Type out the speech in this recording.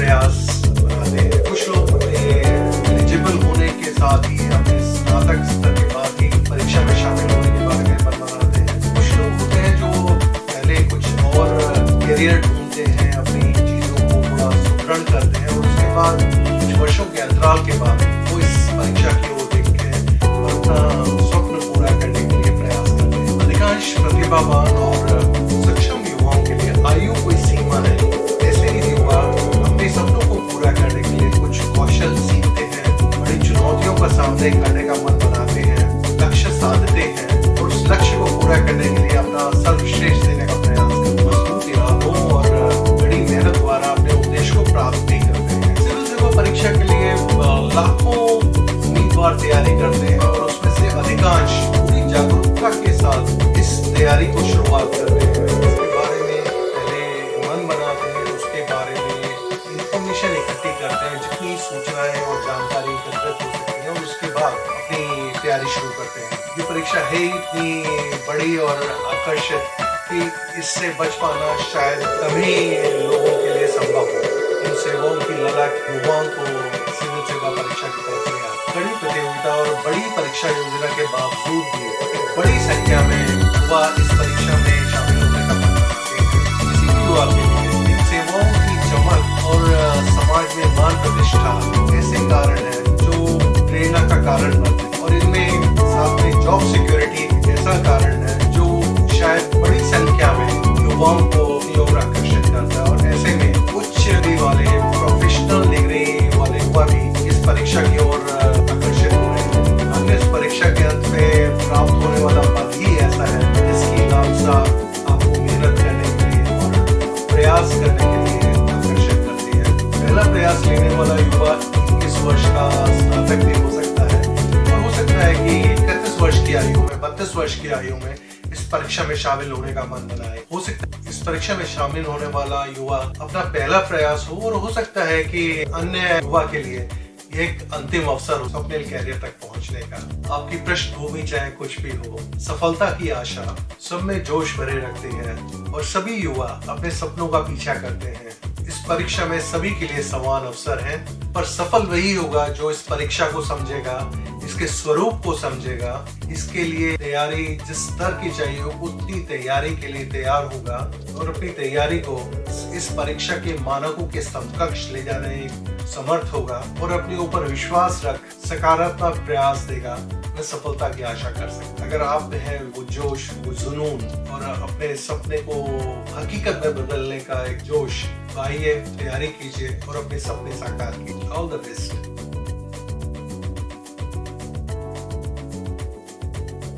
प्रयास बनाते हैं। कुछ लोग अपने एलिजिबल होने के साथ ही अपने स्नातक स्तर के बाद ही परीक्षा में शामिल होने के बारे में मन बनाते हैं। कुछ लोग होते हैं जो पहले कुछ और करियर ढूंढते हैं, अपनी चीज़ों को थोड़ा सुदृढ़ करते हैं और उसके बाद कुछ वर्षों के अंतराल के बाद वो इस परीक्षा की ओर देखते हैं और अपना स्वप्न पूरा करने के लिए प्रयास करते हैं। अधिकांश प्रतिभावान और सक्षम युवाओं के लिए आयु कोई सीमा नहीं। ऐसे ही युवा अपने सपनों को पूरा करने के लिए कुछ कौशल सीखते हैं, बड़ी चुनौतियों का सामना करने का मन बनाते हैं, लक्ष्य साधते हैं और उस लक्ष्य को पूरा करने के लिए अपना सर्वश्रेष्ठ देने का प्रयास करते हैं। मजबूत इरादों और बड़ी मेहनत द्वारा अपने उद्देश्य को प्राप्त भी करते हैं। सिविल सेवा परीक्षा के लिए लाखों उम्मीदवार तैयारी करते हैं और उसमें से अधिकांश पूरी जागरूकता के साथ इस तैयारी को शुरुआत करते हैं। इसके बारे में पहले मन बनाते हैं, उसके बारे में इंफॉर्मेशन इकट्ठी करते हैं, जितनी सूचनाएं और जानकारी एकत्रित हो सकती है और उसके बाद अपनी तैयारी शुरू करते हैं। ये परीक्षा है इतनी बड़ी और आकर्षक कि इससे बच पाना शायद तभी लोगों के लिए संभव हो। इन सेवाओं की ललक युवाओं को सिविल सेवा परीक्षा की तरफ ले आती है। कड़ी प्रतियोगिता और बड़ी परीक्षा योजना के बावजूद भी एक बड़ी संख्या में युवा इस परीक्षा में शामिल होने का मन बनाते हैं। किसी भी युवा के लिए इन सेवाओं की चमक और समाज में मान प्रतिष्ठा ऐसे कारण है जो प्रेरणा का कारण बनते हैं और इनमें साथ में जॉब सिक्योरिटी एक ऐसा कारण है जो शायद बड़ी संख्या में युवाओं को अपनी ओर आकर्षित करता है। और ऐसे में उच्च डिग्री वाले प्रोफेशनल डिग्री वाले युवा भी इस परीक्षा की ओर आकर्षित हो रहे हैं। हमने इस परीक्षा के अंत में प्राप्त होने वाला पद ही ऐसा है जिसकी लालसा आपको मेहनत करने के लिए और प्रयास करने के लिए आकर्षित करती है। पहला प्रयास लेने वाला युवा 21 वर्ष का स्नातक भी हो सकता है और हो सकता है कि 31 वर्ष की आयु में, 32 वर्ष की आयु में इस परीक्षा में शामिल होने का मन बनाए। हो सकता है इस परीक्षा में शामिल होने वाला युवा अपना पहला प्रयास हो और हो सकता है कि अन्य युवा के लिए एक अंतिम अवसर हो अपने कैरियर तक पहुंचने का। आपकी पृष्ठभूमि चाहे कुछ भी हो, सफलता की आशा सब में जोश भरे रखती है और सभी युवा अपने सपनों का पीछा करते हैं। इस परीक्षा में सभी के लिए समान अवसर हैं, पर सफल वही होगा जो इस परीक्षा को समझेगा, इसके स्वरूप को समझेगा, इसके लिए तैयारी जिस स्तर की चाहिए उतनी तैयारी के लिए तैयार होगा और अपनी तैयारी को इस परीक्षा के मानकों के समकक्ष ले जाने समर्थ होगा और अपने ऊपर विश्वास रख सकारात्मक प्रयास देगा, मैं सफलता की आशा कर सकता। अगर आप में है वो जोश, वो जुनून और अपने सपने को हकीकत में बदलने का एक जोश, तो आइए तैयारी कीजिए और अपने सपने साकार कीजिए। All the best.